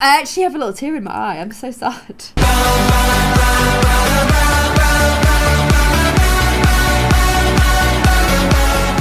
I actually have a little tear in my eye. I'm so sad.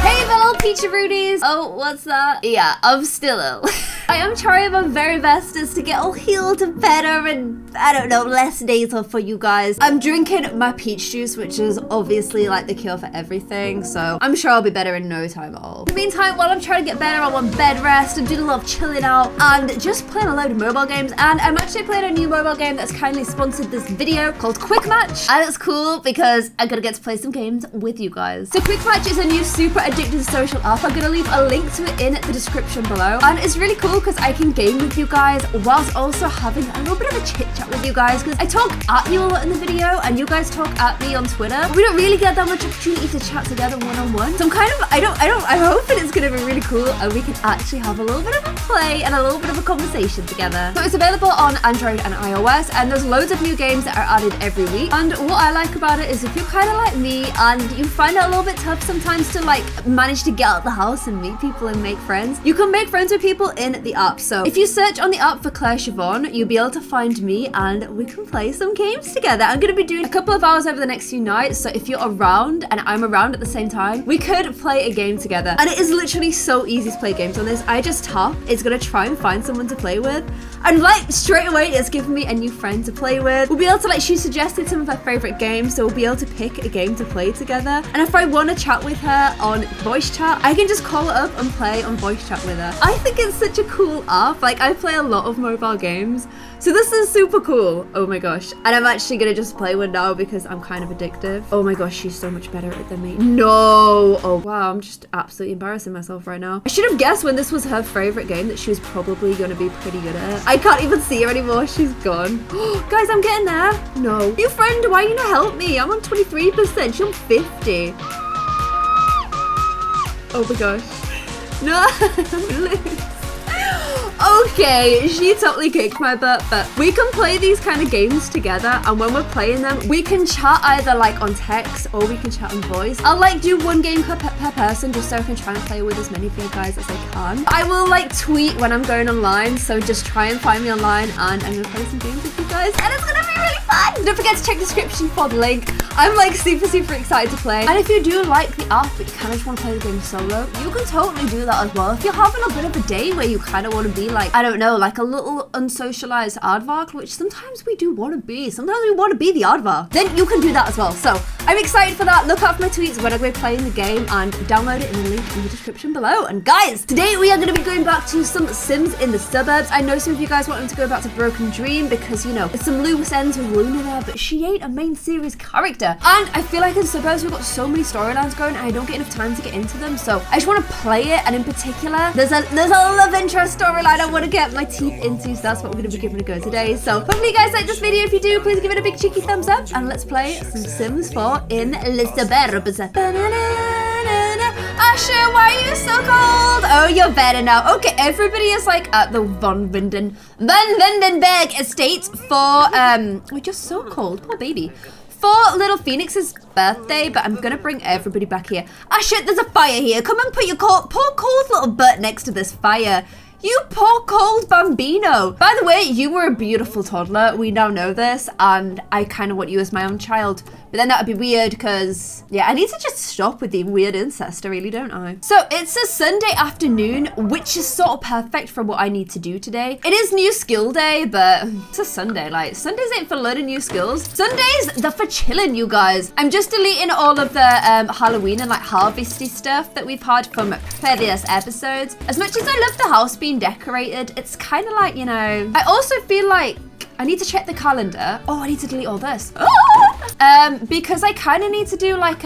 Hey, the little Peachy Rudies. Oh, what's that? Yeah, I'm still ill. I am trying my very best to get all healed and better and, I don't know, less days off for you guys. I'm drinking my peach juice, which is obviously like the cure for everything, so I'm sure I'll be better in no time at all. In the meantime, while I'm trying to get better, I want bed rest and doing a lot of chilling out and just playing a load of mobile games. And I'm actually playing a new mobile game that's kindly sponsored this video called Owikmatch. And it's cool because I'm gonna get to play some games with you guys. So Owikmatch is a new super addictive social app. I'm gonna leave a link to it in the description below. And it's really cool because I can game with you guys whilst also having a little bit of a chit chat with you guys, because I talk at you a lot in the video and you guys talk at me on Twitter. We don't really get that much opportunity to chat together one-on-one. So I'm kind of, I'm hoping it's gonna be really cool and we can actually have a little bit of a play and a little bit of a conversation together. So it's available on Android and iOS, and there's loads of new games that are added every week. And what I like about it is if you're kind of like me and you find it a little bit tough sometimes to like manage to get out of the house and meet people and make friends, you can make friends with people in the app. So if you search on the app for Clare Siobhan, you'll be able to find me and we can play some games together. I'm going to be doing a couple of hours over the next few nights, so if you're around and I'm around at the same time, we could play a game together. And it is literally so easy to play games on this. I just tap, it's going to try and find someone to play with, and like straight away it's giving me a new friend to play with. We'll be able to like, she suggested some of her favorite games, so we'll be able to pick a game to play together. And if I want to chat with her on voice chat, I can just call her up and play on voice chat with her. I think it's such a cool app. Like, I play a lot of mobile games, so this is super cool. Oh my gosh. And I'm actually gonna just play one now because I'm kind of addictive. Oh my gosh, she's so much better at it than me. No. Oh wow, I'm just absolutely embarrassing myself right now. I should have guessed when this was her favorite game that she was probably gonna be pretty good at it. I can't even see her anymore. She's gone. Guys, I'm getting there. No. New friend, why you not help me? I'm on 23%. She's on 50. Oh my gosh. No, I'm gonna lose. Okay, she totally kicked my butt, but we can play these kind of games together, and when we're playing them, we can chat either like on text or we can chat on voice. I'll like do one game per person just so I can try and play with as many of you guys as I can. I will like tweet when I'm going online, so just try and find me online and I'm gonna play some games with you guys, and it's gonna be really fun. Don't forget to check the description for the link. I'm like super excited to play. And if you do like the app but you kind of just want to play the game solo, you can totally do that as well. If you're having a bit of a day where you kind of want to be like, I don't know, like a little unsocialized aardvark, which sometimes we do want to be. Sometimes we want to be the aardvark. Then you can do that as well. So I'm excited for that. Look out for my tweets when I go playing the game and download it in the link in the description below. And guys, today we are going to be going back to some Sims in the suburbs. I know some of you guys want them to go back to Broken Dream because, you know, it's some loose ends with Luna there, but she ain't a main series character. And I feel like in suburbs we've got so many storylines going and I don't get enough time to get into them. So I just want to play it, and in particular, there's a love interest storyline I want to get my teeth into, so that's what we're going to be giving a go today. So hopefully you guys like this video. If you do, please give it a big cheeky thumbs up and let's play some Sims 4 in the SUBURBS. Asher, why are you so cold? Oh, you're better now. Okay, everybody is like at the Van Vindenberg estate for oh, you're so cold, poor baby. For little Phoenix's birthday, but I'm gonna bring everybody back here. Asher, there's a fire here. Come and put your poor cold little butt next to this fire. You poor cold bambino. By the way, you were a beautiful toddler. We now know this, and I kind of want you as my own child. But then that would be weird because, yeah, I need to just stop with the weird incest, I really don't I? So it's a Sunday afternoon, which is sort of perfect for what I need to do today. It is new skill day, but it's a Sunday. Like, Sundays ain't for learning new skills. Sundays, they're for chilling, you guys. I'm just deleting all of the Halloween and like harvesty stuff that we've had from previous episodes. As much as I love the house being decorated, it's kind of like, you know, I also feel like I need to check the calendar. Oh, I need to delete all this. Because I kind of need to do like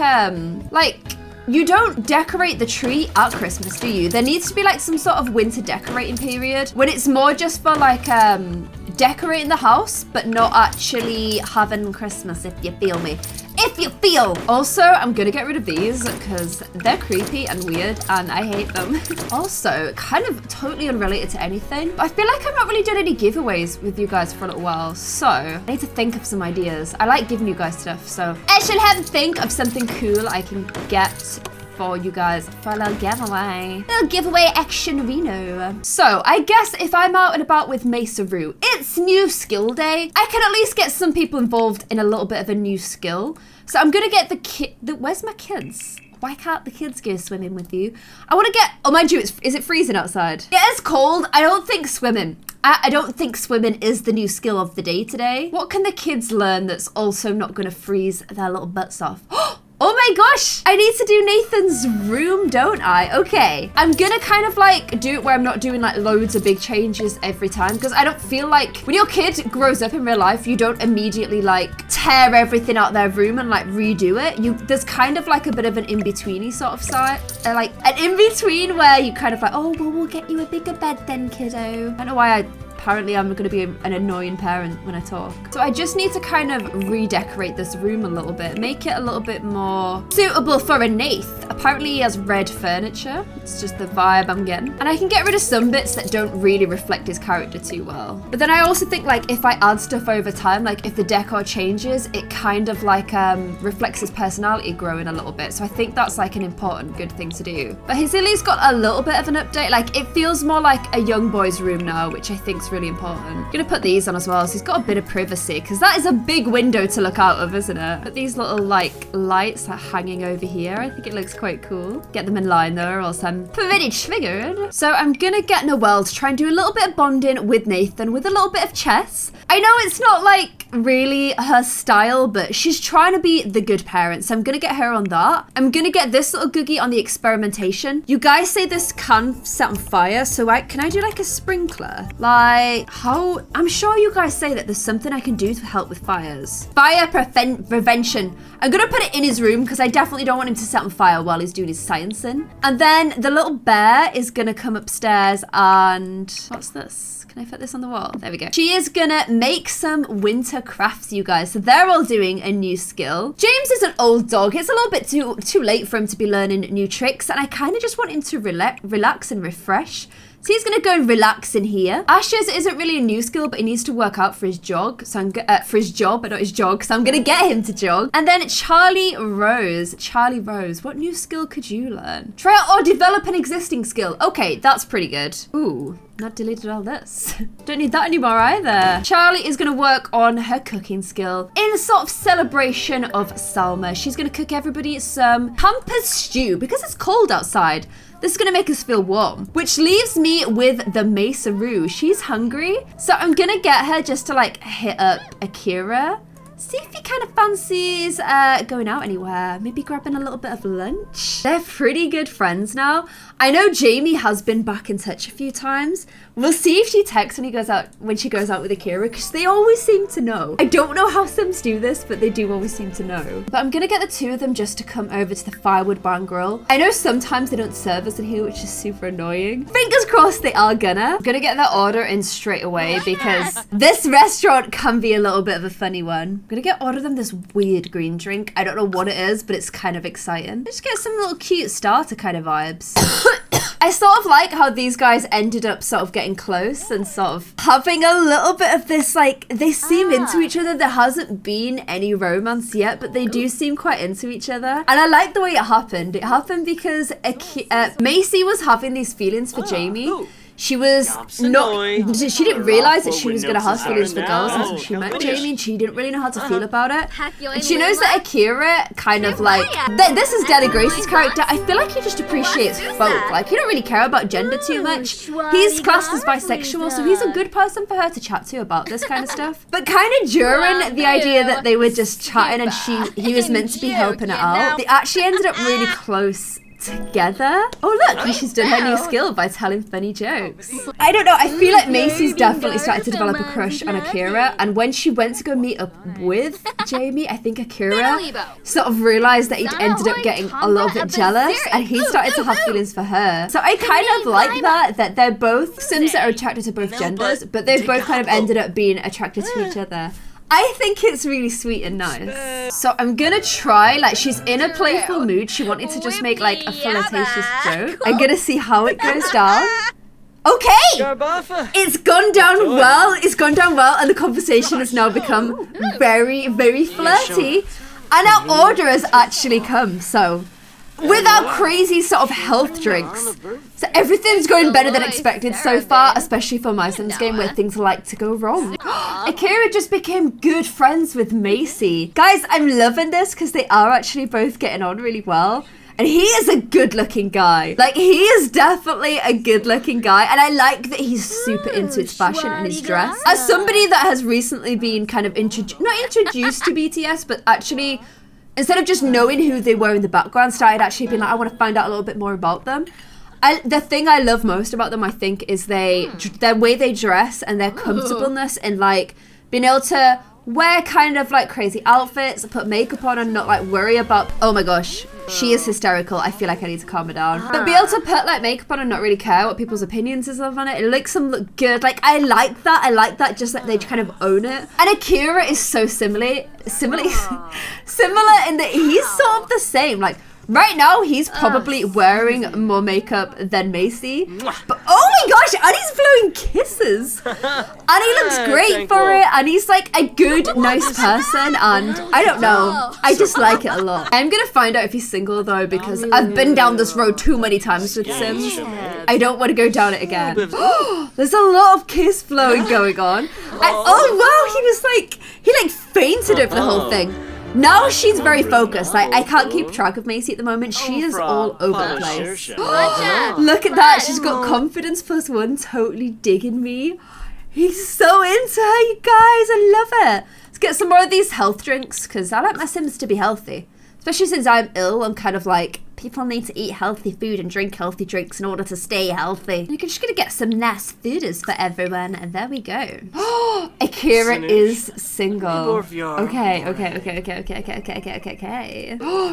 you don't decorate the tree at Christmas, do you? There needs to be like some sort of winter decorating period when it's more just for like decorating the house, but not actually having Christmas, if you feel me. If you feel. Also, I'm gonna get rid of these because they're creepy and weird and I hate them. Also, kind of totally unrelated to anything, but I feel like I've not really done any giveaways with you guys for a little while, so I need to think of some ideas. I like giving you guys stuff, so I should have to think of something cool I can get for you guys for a little giveaway. Little giveaway action Reno. So I guess if I'm out and about with Masaru, it's new skill day. I can at least get some people involved in a little bit of a new skill. So I'm gonna get where's my kids? Why can't the kids go swimming with you? I want to get, oh mind you, is it freezing outside? It is cold. I don't think swimming. I don't think swimming is the new skill of the day today. What can the kids learn that's also not going to freeze their little butts off? Oh my gosh, I need to do Nathan's room, don't I? Okay, I'm gonna kind of like do it where I'm not doing like loads of big changes every time, because I don't feel like when your kid grows up in real life, you don't immediately like tear everything out their room and like redo it. There's kind of like a bit of an in-betweeny sort of side, like an in-between where you kind of like, oh, well, we'll get you a bigger bed then, kiddo. I don't know why apparently I'm going to be an annoying parent when I talk. So I just need to kind of redecorate this room a little bit, make it a little bit more suitable for a Nath. Apparently he has red furniture. It's just the vibe I'm getting. And I can get rid of some bits that don't really reflect his character too well. But then I also think like if I add stuff over time, like if the decor changes, it kind of like reflects his personality growing a little bit. So I think that's like an important good thing to do. But he's at least got a little bit of an update. Like it feels more like a young boy's room now, which I think is really important. I'm gonna put these on as well, so he's got a bit of privacy, because that is a big window to look out of, isn't it? But these little like lights are hanging over here. I think it looks quite cool. Get them in line though, or else I'm pretty triggered. So I'm gonna get Noelle to try and do a little bit of bonding with Nathan with a little bit of chess. I know it's not like really her style, but she's trying to be the good parent, so I'm gonna get her on that. I'm gonna get this little googie on the experimentation. You guys say this can set on fire, so can I do like a sprinkler? Like how, I'm sure you guys say that there's something I can do to help with fires. Fire prevention. I'm gonna put it in his room because I definitely don't want him to set on fire while he's doing his sciencing. And then the little bear is gonna come upstairs and, what's this? Can I put this on the wall? There we go. She is gonna make some winter crafts, you guys. So they're all doing a new skill. James is an old dog. It's a little bit too late for him to be learning new tricks. And I kind of just want him to relax and refresh. So he's gonna go and relax in here. Ash's isn't really a new skill, but he needs to work out for his jog. So for his job, but not his jog. So I'm gonna get him to jog. And then Charlie Rose, what new skill could you learn? Try out or develop an existing skill. Okay, that's pretty good. Ooh, not deleted all this. Don't need that anymore either. Charlie is gonna work on her cooking skill in sort of celebration of Salma. She's gonna cook everybody some pampas stew because it's cold outside. This is gonna make us feel warm, which leaves me with the Masaru. She's hungry, so I'm gonna get her just to like hit up Akira. See if he kind of fancies going out anywhere. Maybe grabbing a little bit of lunch. They're pretty good friends now. I know Jamie has been back in touch a few times. We'll see if she texts when she goes out with Akira, because they always seem to know. I don't know how Sims do this, but they do always seem to know. But I'm gonna get the two of them just to come over to the Firewood Bar and Grill. I know sometimes they don't serve us in here, which is super annoying. Fingers crossed they are gonna. I'm gonna get their order in straight away because this restaurant can be a little bit of a funny one. I'm gonna order them this weird green drink. I don't know what it is, but it's kind of exciting. Just get some little cute starter kind of vibes. I sort of like how these guys ended up sort of getting close and sort of having a little bit of this, like, they seem into each other. There hasn't been any romance yet, but they do seem quite into each other. And I like the way it happened. It happened because Macy was having these feelings for Jamie. She was not, she didn't realize that she was going to have feelings for girls until she met Jamie, and she didn't really know how to feel about it. And she knows that Akira kind of like, this is Deli Grace's character. I feel like he just appreciates folk. Like, he don't really care about gender too much. He's classed as bisexual, so he's a good person for her to chat to about this kind of stuff. But kind of during the idea that they were just chatting and he was meant to be helping her out, they actually ended up really close together. Oh look, she's done her new skill by telling funny jokes. I don't know, I feel like Macy's definitely started to develop a crush on Akira, and when she went to go meet up with Jamie, I think Akira sort of realized that he'd ended up getting a little bit jealous and he started to have feelings for her. So I kind of like that they're both Sims that are attracted to both genders, but they've both kind of ended up being attracted to each other. I think it's really sweet and nice. So I'm gonna try, like, she's in a playful mood. She wanted to just make like a flirtatious joke. I'm gonna see how it goes down. Okay! It's gone down well. It's gone down well, and the conversation has now become very, very flirty. And our order has actually come, so with our crazy sort of health drinks. So everything's going better than expected so far, especially for my Sims game where things like to go wrong. Akira just became good friends with Macy. Guys, I'm loving this because they are actually both getting on really well. And he is a good-looking guy. Like, he is definitely a good-looking guy. And I like that he's super into his fashion and his dress. As somebody that has recently been kind of not introduced to BTS, but actually, instead of just knowing who they were in the background, started actually being like, I want to find out a little bit more about them. The thing I love most about them, I think, is their way they dress and their comfortableness in, like, being able to wear kind of like crazy outfits, put makeup on and not like worry about, oh my gosh, she is hysterical. I feel like I need to calm her down. But be able to put like makeup on and not really care what people's opinions is on it. It makes them look good. Like I like that just like they kind of own it. And Akira is so similar in that he's sort of the same. Like right now, he's probably wearing more makeup than Macy. But oh my gosh, and he's blowing kisses. And he looks great for it. And he's like a good, nice person. And I don't know, I just like it a lot. I'm gonna find out if he's single though, because I've been down this road too many times with Sims. I don't want to go down it again. There's a lot of kiss flowing going on. And, oh wow, he like fainted over the whole thing. Now she's very focused. Like I can't keep track of Macy at the moment. She is all over the place. Look at that. She's got confidence +1, totally digging me. He's so into her, you guys. I love it. Let's get some more of these health drinks because I like my Sims to be healthy. Especially since I'm ill, I'm kind of like, people need to eat healthy food and drink healthy drinks in order to stay healthy. You're just gonna get some nice foodies for everyone, and there we go. Akira is single. Okay.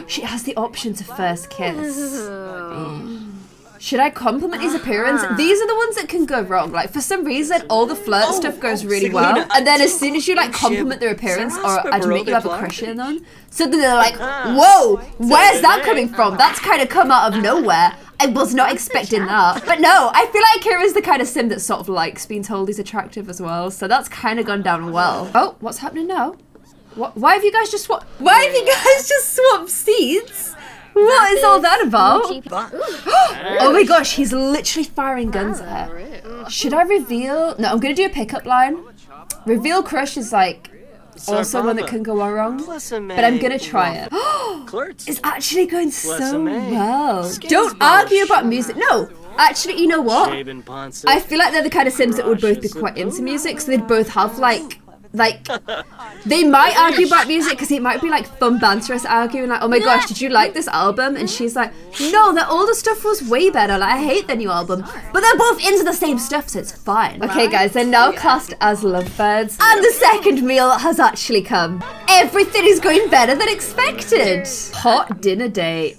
She has the option to first kiss. Should I compliment his appearance? These are the ones that can go wrong. Like for some reason, all the flirt stuff goes really well, and then as soon as you like compliment their appearance or admit you have a crush on them, suddenly they're like, "Whoa, where's that coming from? That's kind of come out of nowhere. I was not expecting that." But no, I feel like Akira's the kind of Sim that sort of likes being told he's attractive as well, so that's kind of gone down well. Oh, what's happening now? Why have you guys just swapped? Why have you guys just swapped seats? What is all that about? Oh my gosh, he's literally firing guns at her. Should I reveal? No, I'm gonna do a pickup line. Reveal crush is like also one that can go wrong, but I'm gonna try it. It's actually going so well. Don't argue about music. No, actually, you know what? I feel like they're the kind of Sims that would both be quite into music, so they'd both have like they might argue about music because it might be like fun banterous arguing like, oh my gosh, did you like this album? And she's like, no, the older stuff was way better, like I hate the new album. But they're both into the same stuff, so it's fine. Okay guys, they're now classed as lovebirds, and the second meal has actually come. Everything is going better than expected. Hot dinner date.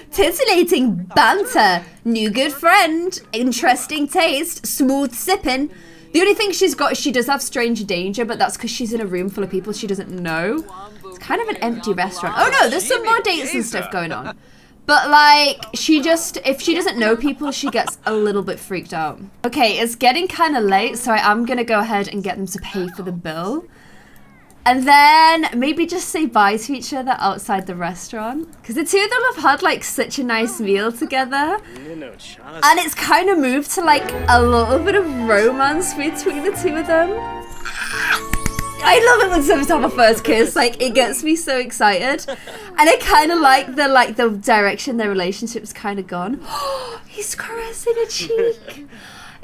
Titillating banter, new good friend, interesting taste, smooth sipping. The only thing she's got is she does have strange danger, but that's because she's in a room full of people she doesn't know. It's kind of an empty restaurant. Oh no, there's some more dates and stuff going on. But like, if she doesn't know people, she gets a little bit freaked out. Okay, it's getting kind of late, so I am going to go ahead and get them to pay for the bill. And then maybe just say bye to each other outside the restaurant. Because the two of them have had like such a nice meal together. And it's kind of moved to like a little bit of romance between the two of them. I love it when Sims have a first kiss. Like it gets me so excited. And I kind of like the direction their relationship's kind of gone. He's caressing a cheek.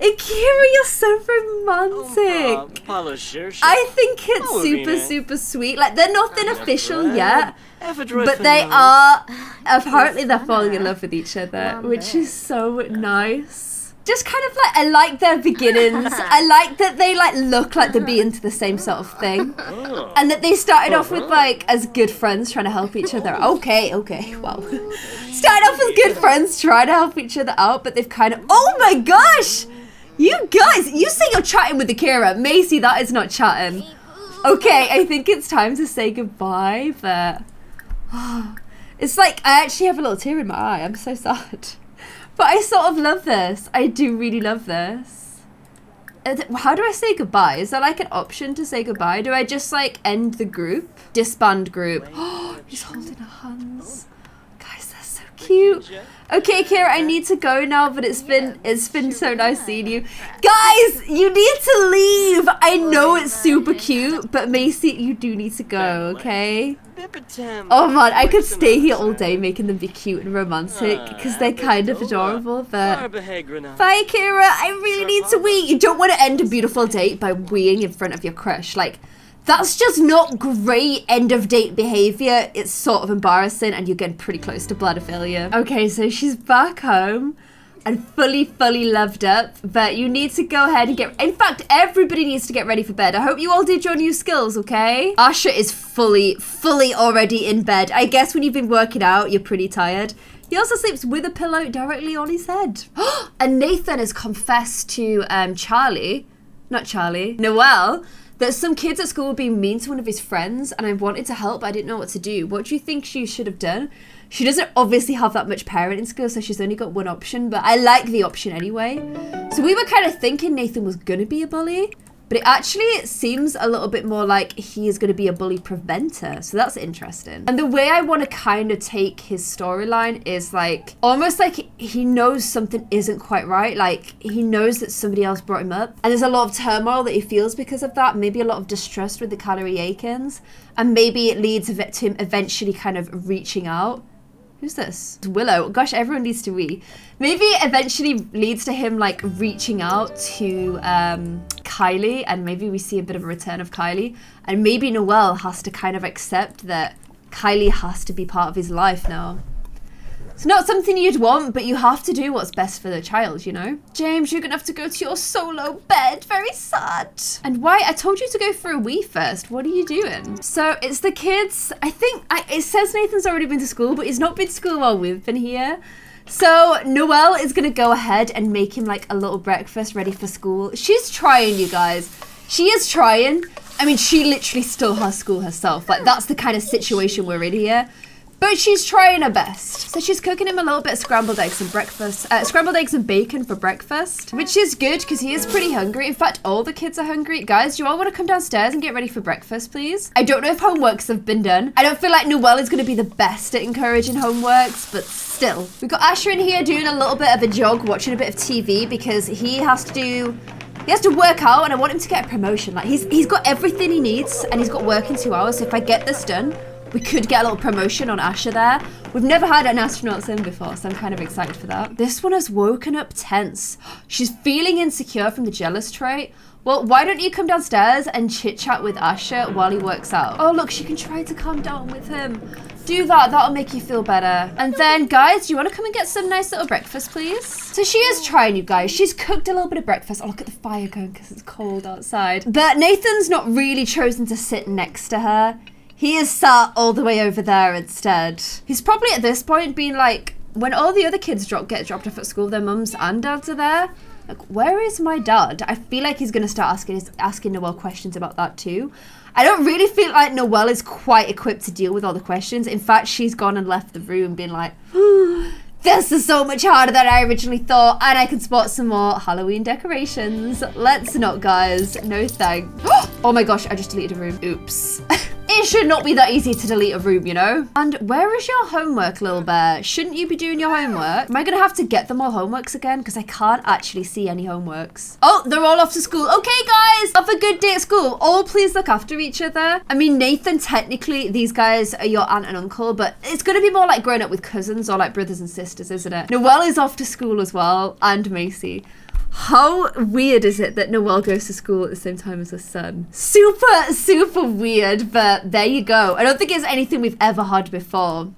Akira, you're so romantic. I think it's super sweet. Like, they're nothing official yet, but they are, apparently they're falling in love with each other, which is so nice. Just kind of like, I like their beginnings. I like that they like look like they're being into the same sort of thing. And that they started off with like, as good friends trying to help each other. Okay, wow. Started off as good friends trying to help each other out, but they've kind of, oh my gosh! You guys, you say you're chatting with Akira. Macy, that is not chatting. Okay, I think it's time to say goodbye, but... it's like, I actually have a little tear in my eye. I'm so sad. But I sort of love this. I do really love this. How do I say goodbye? Is there like an option to say goodbye? Do I just like end the group? Disband group. Oh, he's holding her hands. Guys, they're so cute. Okay, Kira, I need to go now, but it's been so nice seeing you. Guys, you need to leave. I know it's super cute, but Macy, you do need to go, okay? Oh man, I could stay here all day making them be cute and romantic because they're kind of adorable, but... Bye, Kira. I really need to wee. You don't want to end a beautiful date by weeing in front of your crush. Like, that's just not great end of date behavior. It's sort of embarrassing and you're getting pretty close to bladder failure. Okay, so she's back home and fully loved up, but you need to go ahead and get... In fact, everybody needs to get ready for bed. I hope you all did your new skills, okay? Asha is fully already in bed. I guess when you've been working out, you're pretty tired. He also sleeps with a pillow directly on his head. And Nathan has confessed to Noelle, that some kids at school were being mean to one of his friends and I wanted to help, but I didn't know what to do. What do you think she should have done? She doesn't obviously have that much parenting skills, so she's only got one option, but I like the option anyway. So we were kind of thinking Nathan was gonna be a bully, but it seems a little bit more like he is gonna be a bully preventer, so that's interesting. And the way I want to kind of take his storyline is like, almost like he knows something isn't quite right, like he knows that somebody else brought him up, and there's a lot of turmoil that he feels because of that, maybe a lot of distrust with the Calorie Aikens, and maybe it leads to him eventually kind of reaching out. Who's this? It's Willow. Gosh, everyone needs to wee. Maybe eventually leads to him like reaching out to Kylie, and maybe we see a bit of a return of Kylie, and maybe Noelle has to kind of accept that Kylie has to be part of his life now. It's not something you'd want, but you have to do what's best for the child, you know? James, you're gonna have to go to your solo bed. Very sad. And why? I told you to go for a wee first. What are you doing? So it's the kids. I think it says Nathan's already been to school, but he's not been to school while we've been here. So Noelle is gonna go ahead and make him like a little breakfast ready for school. She's trying, you guys. She is trying. I mean, she literally still has school herself. Like, that's the kind of situation we're in here. But she's trying her best. So she's cooking him a little bit of scrambled eggs and scrambled eggs and bacon for breakfast, which is good because he is pretty hungry. In fact, all the kids are hungry. Guys, do you all want to come downstairs and get ready for breakfast, please? I don't know if homeworks have been done. I don't feel like Noelle is going to be the best at encouraging homeworks, but still. We've got Asher in here doing a little bit of a jog, watching a bit of TV because he has to work out, and I want him to get a promotion. Like, he's got everything he needs and he's got work in 2 hours. So if I get this done, we could get a little promotion on Asher there. We've never had an astronaut sim before, so I'm kind of excited for that. This one has woken up tense. She's feeling insecure from the jealous trait. Well, why don't you come downstairs and chit-chat with Asher while he works out? Oh, look, she can try to calm down with him. Do that, that'll make you feel better. And then, guys, do you want to come and get some nice little breakfast, please? So she is trying, you guys. She's cooked a little bit of breakfast. Oh, look at the fire going because it's cold outside. But Nathan's not really chosen to sit next to her. He is sat all the way over there instead. He's probably at this point being like, when all the other kids get dropped off at school, their mums and dads are there. Like, where is my dad? I feel like he's going to start asking Noelle questions about that too. I don't really feel like Noelle is quite equipped to deal with all the questions. In fact, she's gone and left the room being like, this is so much harder than I originally thought, and I can spot some more Halloween decorations. Let's not, guys. No thanks. Oh my gosh, I just deleted a room. Oops. It should not be that easy to delete a room, you know? And where is your homework, little bear? Shouldn't you be doing your homework? Am I gonna have to get them all homeworks again? Because I can't actually see any homeworks. Oh, they're all off to school. Okay, guys, have a good day at school. All please look after each other. I mean, Nathan, technically, these guys are your aunt and uncle, but it's gonna be more like growing up with cousins or like brothers and sisters, isn't it? Noelle is off to school as well, and Macy. How weird is it that Noelle goes to school at the same time as her son? Super weird, but there you go. I don't think it's anything we've ever had before.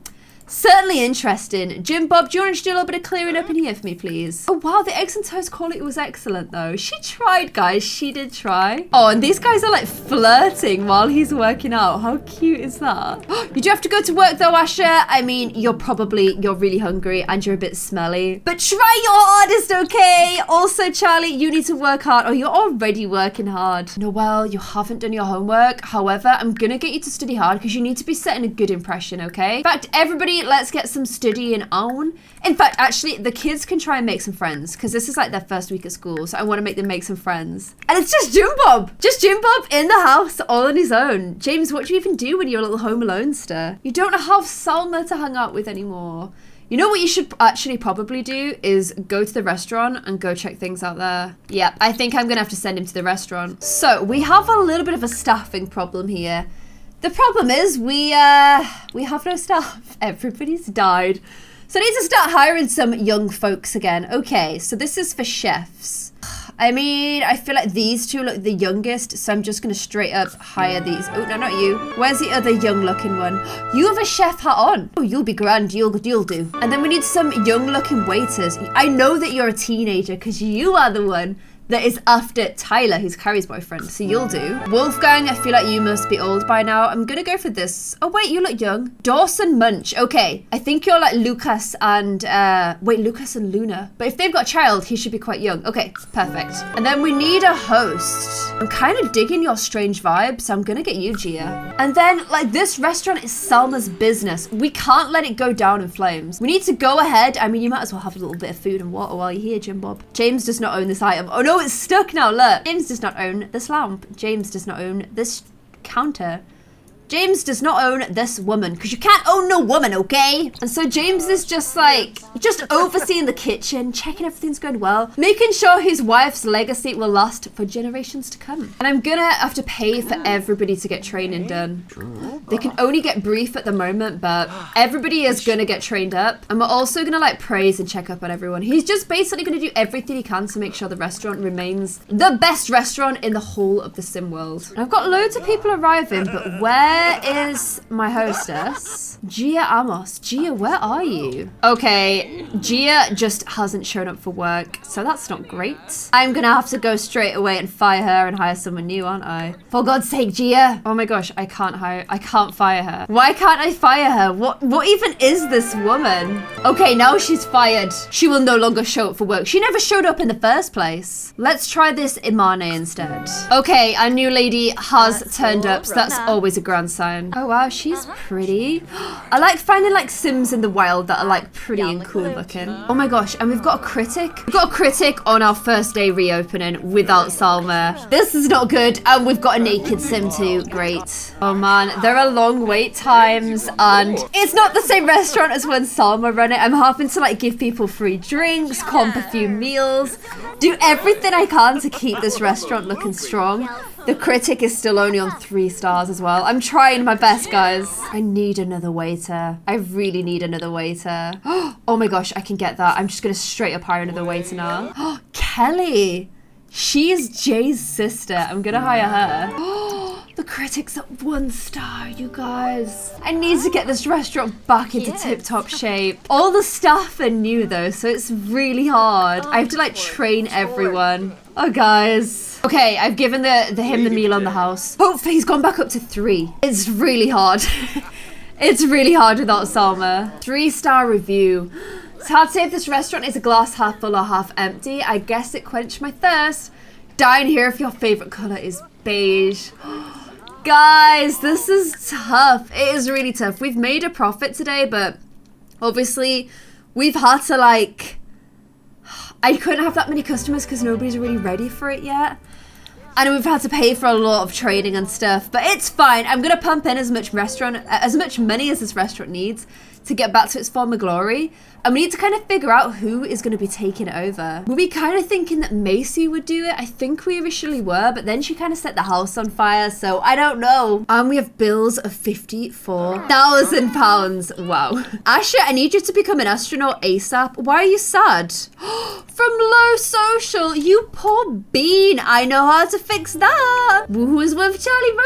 Certainly interesting. Jim Bob, do you want to do a little bit of clearing up in here for me, please? Oh, wow, the eggs and toast quality was excellent, though. She tried, guys. She did try. Oh, and these guys are, like, flirting while he's working out. How cute is that? You do have to go to work, though, Asher. I mean, you're really hungry and you're a bit smelly. But try your hardest, okay? Also, Charlie, you need to work hard. Oh, you're already working hard. Noelle, you haven't done your homework. However, I'm gonna get you to study hard because you need to be setting a good impression, okay? In fact, everybody, let's get some studying on. In fact, actually, the kids can try and make some friends because this is like their first week at school, so I want to make them make some friends. And it's just Jim Bob! Just Jim Bob in the house, all on his own. James, what do you even do when you're a little home alone, stir? You don't have Salma to hang out with anymore. You know what you should actually probably do is go to the restaurant and go check things out there. Yep, I think I'm gonna have to send him to the restaurant. So we have a little bit of a staffing problem here. The problem is we have no staff. Everybody's died. So I need to start hiring some young folks again. Okay, so this is for chefs. I mean, I feel like these two look the youngest, so I'm just gonna straight up hire these. Oh, no, not you. Where's the other young looking one? You have a chef hat on. Oh, you'll be grand, you'll do. And then we need some young looking waiters. I know that you're a teenager because you are the one that is after Tyler, who's Carrie's boyfriend, so you'll do. Wolfgang, I feel like you must be old by now. I'm gonna go for this. Oh wait, you look young. Dawson Munch, okay. I think you're like Lucas and, Lucas and Luna. But if they've got a child, he should be quite young. Okay, perfect. And then we need a host. I'm kind of digging your strange vibe, so I'm gonna get you, Gia. And then, like, this restaurant is Salma's business. We can't let it go down in flames. We need to go ahead. I mean, you might as well have a little bit of food and water while you're here, Jim Bob. James does not own this item. Oh no, it's stuck now, look. James does not own this lamp. James does not own this counter. James does not own this woman, because you can't own no woman, okay? And so James is just like, just overseeing the kitchen, checking everything's going well, making sure his wife's legacy will last for generations to come. And I'm gonna have to pay for everybody to get training done. They can only get brief at the moment, but everybody is gonna get trained up. And we're also gonna like praise and check up on everyone. He's just basically gonna do everything he can to make sure the restaurant remains the best restaurant in the whole of the sim world. And I've got loads of people arriving, but where is my hostess? Gia Amos. Gia, where are you? Okay, Gia just hasn't shown up for work, so that's not great. I'm gonna have to go straight away and fire her and hire someone new, aren't I? For God's sake, Gia. Oh my gosh, I can't fire her. Why can't I fire her? What even is this woman? Okay, now she's fired. She will no longer show up for work. She never showed up in the first place. Let's try this Imane instead. Okay, our new lady has turned up, so that's always a grand sign. Oh wow, she's pretty. I like finding like Sims in the wild that are like pretty and cool looking. Oh my gosh, and we've got a critic. We've got a critic on our first day reopening without Salma. This is not good, and we've got a naked Sim too. Great. Oh man, there are long wait times, and it's not the same restaurant as when Salma ran it. I'm having to like give people free drinks, comp a few meals, do everything I can to keep this restaurant looking strong. The critic is still only on 3 stars as well. I'm trying my best, guys. I need another waiter. I really need another waiter. Oh my gosh, I can get that. I'm just gonna straight up hire another waiter now. Kelly. She is Jay's sister. I'm gonna hire her. The critic's at 1 star, you guys. I need to get this restaurant back into tip-top shape. All the staff are new though, so it's really hard. I have to like train everyone. Oh guys. Okay, I've given him the meal on the house. Hopefully he's gone back up to 3. It's really hard. It's really hard without Salma. 3-star review. It's hard to say if this restaurant is a glass half full or half empty. I guess it quenched my thirst. Dine here if your favorite color is beige. Guys, this is tough. It is really tough. We've made a profit today, but obviously we've had to like, I couldn't have that many customers because nobody's really ready for it yet. And we've had to pay for a lot of training and stuff, but it's fine. I'm gonna pump in as much money as this restaurant needs to get back to its former glory. And we need to kind of figure out who is going to be taking it over. Were we kind of thinking that Macy would do it? I think we initially were, but then she kind of set the house on fire, so I don't know. And we have bills of £54,000. Wow. Asher, I need you to become an astronaut ASAP. Why are you sad? From low social, you poor bean. I know how to fix that. Woohoo's with Charlie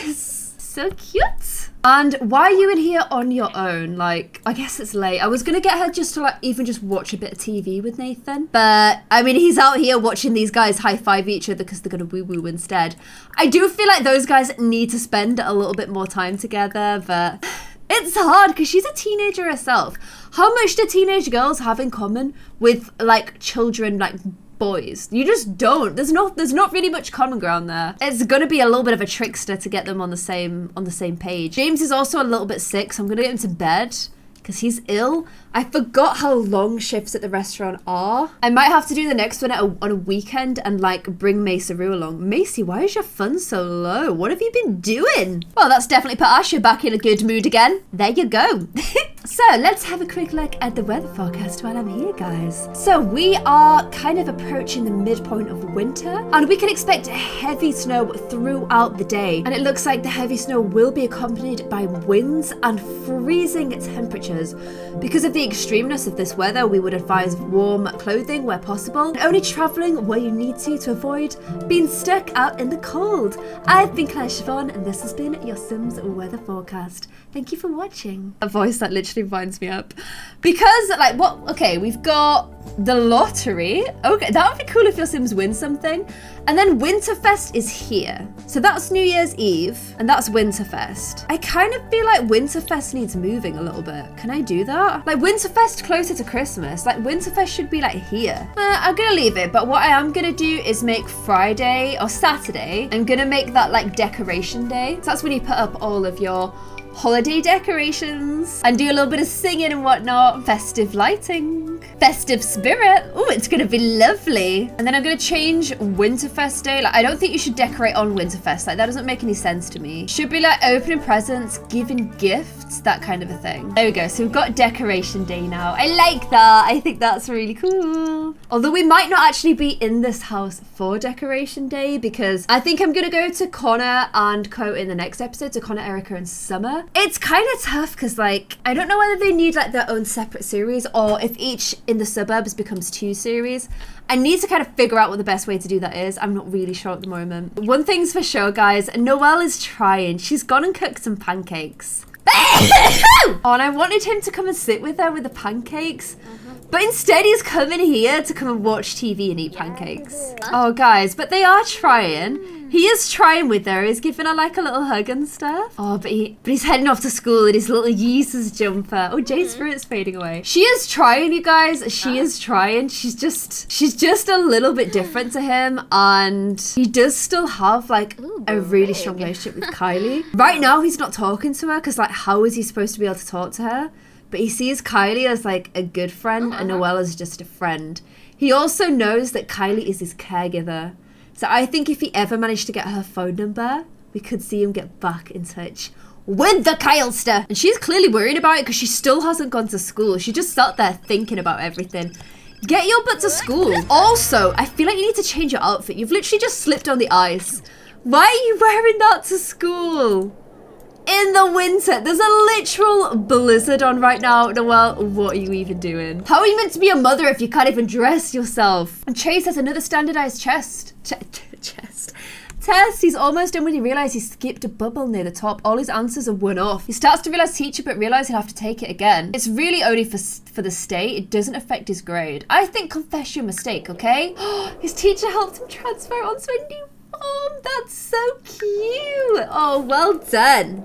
Rose. So cute. And why are you in here on your own? Like, I guess it's late. I was gonna get her just to like even just watch a bit of TV with Nathan. But I mean, he's out here watching these guys high-five each other because they're gonna woo-woo instead. I do feel like those guys need to spend a little bit more time together, but it's hard because she's a teenager herself. How much do teenage girls have in common with like children, like boys? You just don't. There's not really much common ground there. It's gonna be a little bit of a trickster to get them on the same page. James is also a little bit sick, so I'm gonna get him to bed because he's ill. I forgot how long shifts at the restaurant are. I might have to do the next one on a weekend and like bring Macy along. Macy, why is your fun so low? What have you been doing? Well, that's definitely put Asher back in a good mood again. There you go. So let's have a quick look at the weather forecast while I'm here, guys. So we are kind of approaching the midpoint of winter, and we can expect heavy snow throughout the day. And it looks like the heavy snow will be accompanied by winds and freezing temperatures. Because of the extremeness of this weather, we would advise warm clothing where possible, and only traveling where you need to avoid being stuck out in the cold. I've been Clare Siobhan, and this has been your Sims weather forecast. Thank you for watching. A voice that literally winds me up. Because, like, what? Okay, we've got the lottery. Okay, that would be cool if your Sims win something. And then Winterfest is here. So that's New Year's Eve, and that's Winterfest. I kind of feel like Winterfest needs moving a little bit. Can I do that? Like, Winterfest closer to Christmas. Like, Winterfest should be, like, here. I'm gonna leave it, but what I am gonna do is make Friday or Saturday, I'm gonna make that, like, decoration day. So that's when you put up all of your holiday decorations and do a little bit of singing and whatnot. Festive lighting, festive spirit. Oh, it's gonna be lovely. And then I'm gonna change Winterfest day. Like, I don't think you should decorate on Winterfest. Like, that doesn't make any sense to me. Should be like opening presents, giving gifts, that kind of a thing. There we go. So we've got decoration day now. I like that. I think that's really cool. Although we might not actually be in this house for decoration day, because I think I'm gonna go to Connor and Co in the next episode, to Connor, Erica, and Summer. It's kind of tough because, like, I don't know whether they need like their own separate series or if each in the suburbs becomes 2 series. I need to kind of figure out what the best way to do that is. I'm not really sure at the moment. One thing's for sure, guys. Noelle is trying. She's gone and cooked some pancakes. Oh, and I wanted him to come and sit with her with the pancakes. But instead he's coming here to come and watch TV and eat pancakes. Oh, guys, but they are trying. He is trying with her. He's giving her like a little hug and stuff. Oh, but he's heading off to school in his little Jesus jumper. Oh, Jade's fruit's fading away. She is trying, you guys. She is trying. She's just a little bit different to him, and he does still have like a really strong relationship with Kylie. Right now, he's not talking to her because, like, how is he supposed to be able to talk to her? But he sees Kylie as like a good friend and Noelle as just a friend. He also knows that Kylie is his caregiver. So I think if he ever managed to get her phone number, we could see him get back in touch with the Kylester. And she's clearly worried about it because she still hasn't gone to school. She just sat there thinking about everything. Get your butt to school. Also, I feel like you need to change your outfit. You've literally just slipped on the ice. Why are you wearing that to school? In the winter, there's a literal blizzard on right now. Noelle, what are you even doing? How are you meant to be a mother if you can't even dress yourself? And Chase has another standardized test. He's almost done when he realized he skipped a bubble near the top. All his answers are one off. He starts to realize teacher, but realize he'll have to take it again. It's really only for the state. It doesn't affect his grade. I think confess your mistake, okay? His teacher helped him transfer onto a new form. That's so cute. Oh, well done.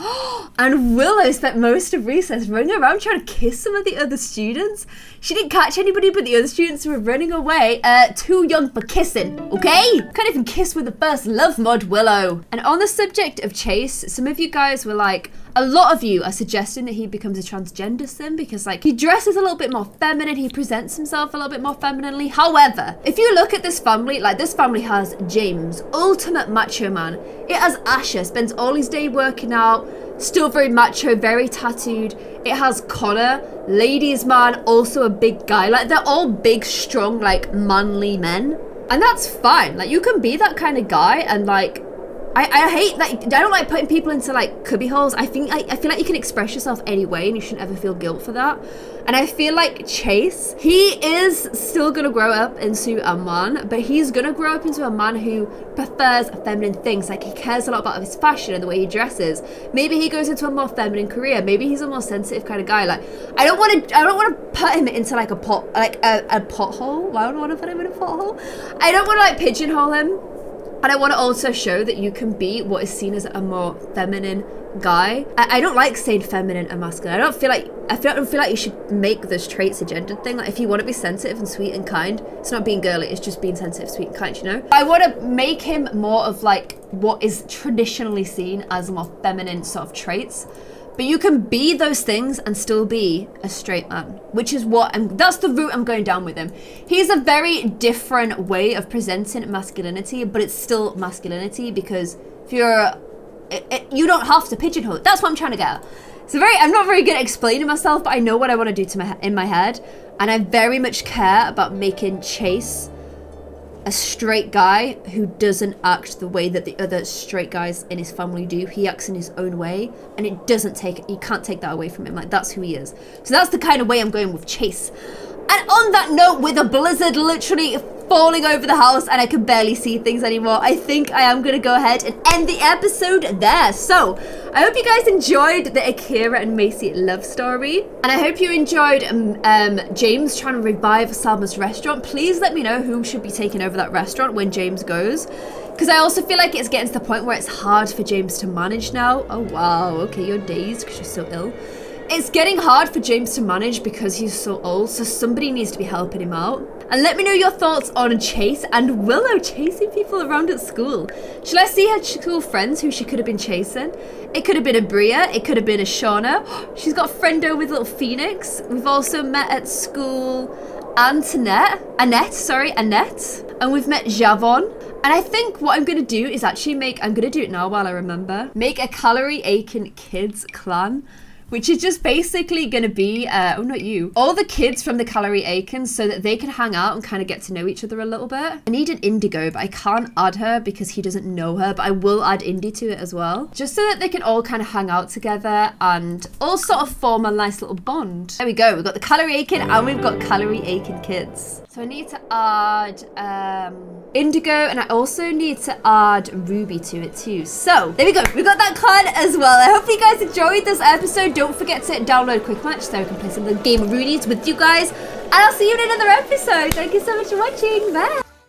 And Willow spent most of recess running around trying to kiss some of the other students. She didn't catch anybody, but the other students were running away. Too young for kissing, okay? Can't even kiss with the first love mod, Willow. And on the subject of Chase, some of you guys were like, a lot of you are suggesting that he becomes a transgender sim because, like, he dresses a little bit more feminine, he presents himself a little bit more femininely. However, if you look at this family, like, this family has James, ultimate macho man. It has Asher, spends all his day working out, still very macho, very tattooed. It has Connor, ladies man, also a big guy. Like, they're all big, strong, like, manly men. And that's fine. Like, you can be that kind of guy and, like, I hate that. I don't like putting people into like cubby holes. I feel like you can express yourself anyway and you shouldn't ever feel guilt for that. And I feel like Chase, he is still gonna grow up into a man, but he's gonna grow up into a man who prefers feminine things. Like, he cares a lot about his fashion and the way he dresses. Maybe he goes into a more feminine career. Maybe he's a more sensitive kind of guy. Like, I don't want to put him into like a pothole. Why would I want to put him in a pothole? I don't want to like pigeonhole him. And I want to also show that you can be what is seen as a more feminine guy. I don't like saying feminine and masculine. I don't feel like you should make those traits a gendered thing. Like, if you want to be sensitive and sweet and kind, it's not being girly, it's just being sensitive, sweet and kind, you know? I want to make him more of like what is traditionally seen as more feminine sort of traits. But you can be those things and still be a straight man, which is that's the route I'm going down with him. He's a very different way of presenting masculinity, but it's still masculinity because if you don't have to pigeonhole it. That's what I'm trying to get at. I'm not very good at explaining myself, but I know what I want to do in my head. And I very much care about making Chase a straight guy who doesn't act the way that the other straight guys in his family do. He acts in his own way, and you can't take that away from him. Like, that's who he is. So that's the kind of way I'm going with Chase. And on that note, with a blizzard literally falling over the house and I can barely see things anymore, I think I am going to go ahead and end the episode there. So, I hope you guys enjoyed the Akira and Macy love story. And I hope you enjoyed James trying to revive Salma's restaurant. Please let me know who should be taking over that restaurant when James goes. Because I also feel like it's getting to the point where it's hard for James to manage now. Oh, wow. Okay, you're dazed because you're so ill. It's getting hard for James to manage because he's so old, so somebody needs to be helping him out. And let me know your thoughts on Chase and Willow chasing people around at school. Shall I see her school friends who she could have been chasing? It could have been a Bria, it could have been a Shauna. She's got a friendo with little Phoenix. We've also met at school Annette. And we've met Javon. And I think what I'm going to do is actually I'm going to do it now while I remember. Make a Calorie Aiken Kids clan, which is just basically going to be, all the kids from the Calorie Aiken so that they can hang out and kind of get to know each other a little bit. I need an Indigo, but I can't add her because he doesn't know her, but I will add Indy to it as well. Just so that they can all kind of hang out together and all sort of form a nice little bond. There we go. We've got the Calorie Aiken and we've got Calorie Aiken kids. So I need to add Indigo, and I also need to add Ruby to it too. So there we go. We've got that clan as well. I hope you guys enjoyed this episode. Don't forget to download Owikmatch so I can play some of the game of Rudies with you guys. And I'll see you in another episode. Thank you so much for watching. Bye.